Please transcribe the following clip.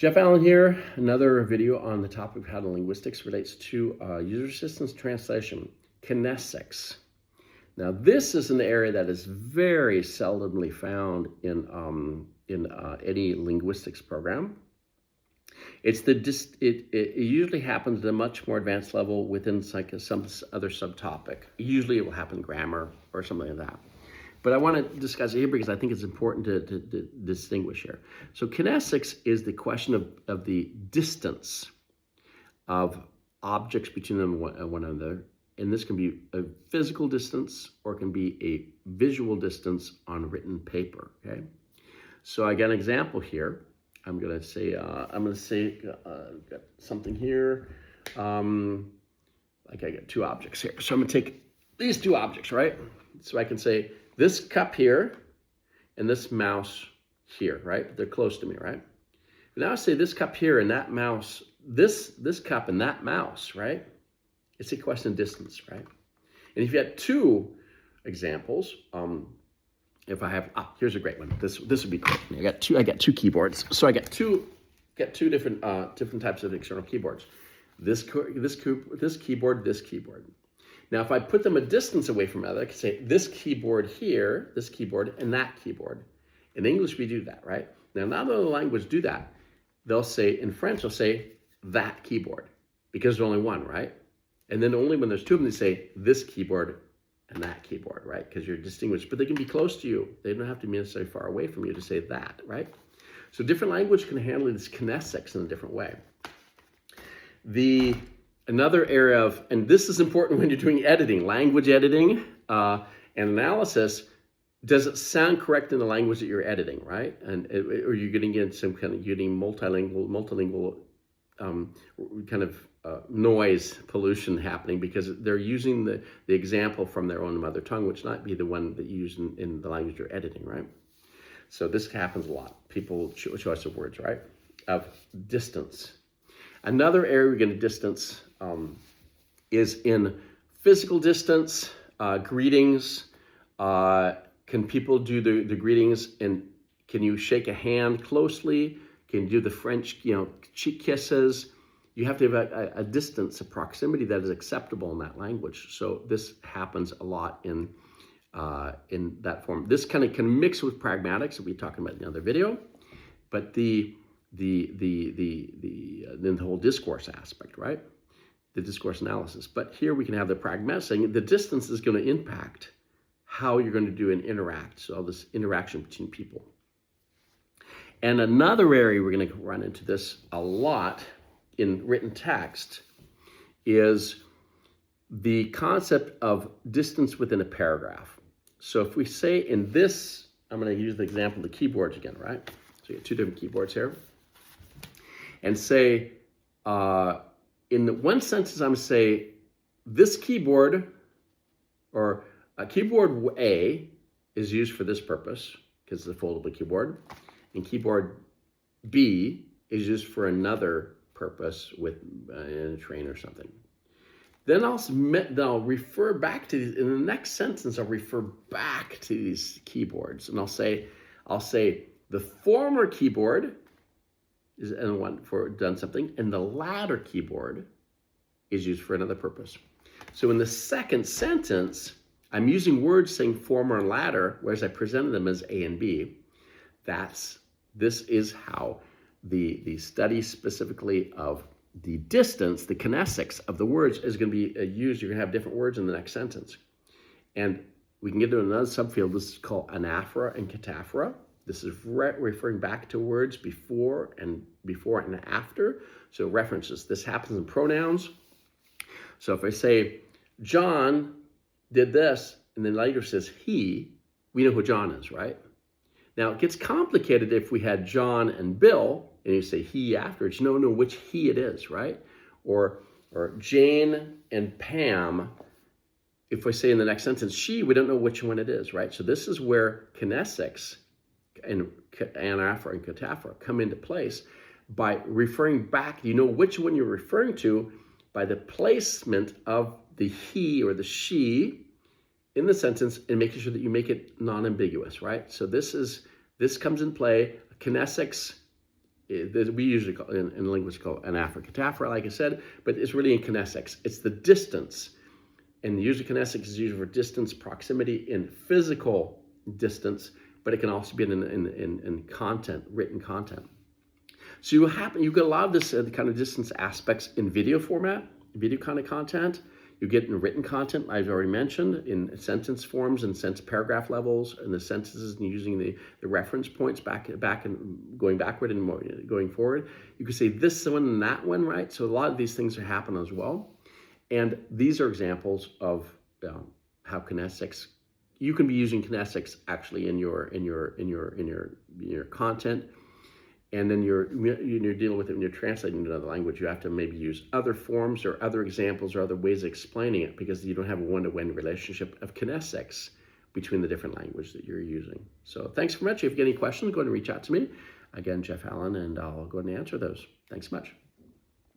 Jeff Allen here, another video on the topic of how linguistics relates to user assistance translation, kinesics. Now, this is an area that is very seldomly found in any linguistics program. It usually happens at a much more advanced level within some other subtopic. Usually it will happen in grammar or something like that. But I want to discuss it here because I think it's important to distinguish here. So kinesics is the question of the distance of objects between them and one another. And this can be a physical distance or it can be a visual distance on written paper, okay? So I got an example here. I'm gonna say got something here. Like I got two objects here. So I'm gonna take these two objects, right? So I can say this cup here and this mouse here, right? They're close to me, right? But now I say this cup here and that mouse, this cup and that mouse, right? It's a question of distance, right? And if you had two examples, if I have, here's a great one. This would be cool. I got two keyboards. So I got two different types of external keyboards. This keyboard, this keyboard. Now, if I put them a distance away from each other, I could say this keyboard here, this keyboard, and that keyboard. In English, we do that, right? Now, not all the language do that. They'll say, in French, they'll say that keyboard because there's only one, right? And then only when there's two of them, they say this keyboard and that keyboard, right? Because you're distinguished, but they can be close to you. They don't have to be necessarily far away from you to say that, right? So different language can handle this kinesics in a different way. Another area of, and this is important when you're doing editing, language editing and analysis, does it sound correct in the language that you're editing, right? Or you're getting into some kind of multilingual kind of noise pollution happening because they're using the example from their own mother tongue, which might be the one that you use in the language you're editing, right? So this happens a lot. People choice of words, right? Of distance. Another area we're going to distance is in physical distance, greetings. Can people do the greetings and can you shake a hand closely? Can you do the French, cheek kisses? You have to have a distance, a proximity that is acceptable in that language. So this happens a lot in that form. This kind of can mix with pragmatics that we talked about in another video, but then the whole discourse aspect, right? The discourse analysis. But here we can have the pragmatic saying the distance is going to impact how you're going to do and interact. So all this interaction between people. And another area we're going to run into this a lot in written text is the concept of distance within a paragraph. So if we say in this, I'm going to use the example of the keyboards again, right? So you have two different keyboards here. And say, in the one sentence, I'm going to say this keyboard or a keyboard A is used for this purpose because it's a foldable keyboard. And keyboard B is used for another purpose in a train or something. Then I'll refer back to these, in the next sentence, I'll refer back to these keyboards. And I'll say the former keyboard is one for done something, and the latter keyboard is used for another purpose. So in the second sentence, I'm using words saying former and latter, whereas I presented them as A and B. This is how the study specifically of the distance, the kinesics of the words is going to be used. You're going to have different words in the next sentence. And we can get to another subfield. This is called anaphora and cataphora. This is referring back to words before and after. So references. This happens in pronouns. So if I say, John did this, and then later says he, we know who John is, right? Now, it gets complicated if we had John and Bill, and you say he afterwards. You don't know which he it is, right? Or Jane and Pam, if we say in the next sentence she, we don't know which one it is, right? So this is where kinesics and anaphora and cataphora come into place by referring back. You know which one you're referring to by the placement of the he or the she in the sentence and making sure that you make it non-ambiguous, right? So this comes in play. Kinesics we usually call in linguistics call an affricatafra, like I said, but it's really in kinesics. It's the distance, and usually kinesics is used for distance, proximity, in physical distance, but it can also be in content, written content. So you get a lot of this kind of distance aspects in video format, video kind of content. You get in written content, I've already mentioned, in sentence forms and sentence paragraph levels, and the sentences, and using the reference points back and going backward and going forward. You could say this one and that one, right? So a lot of these things are happening as well. And these are examples of how kinesics. You can be using kinesics actually in your content. And then you're dealing with it when you're translating to another language. You have to maybe use other forms or other examples or other ways of explaining it, because you don't have a one-to-one relationship of kinesics between the different language that you're using. So thanks so much. If you have any questions, go ahead and reach out to me. Again, Jeff Allen, and I'll go ahead and answer those. Thanks so much.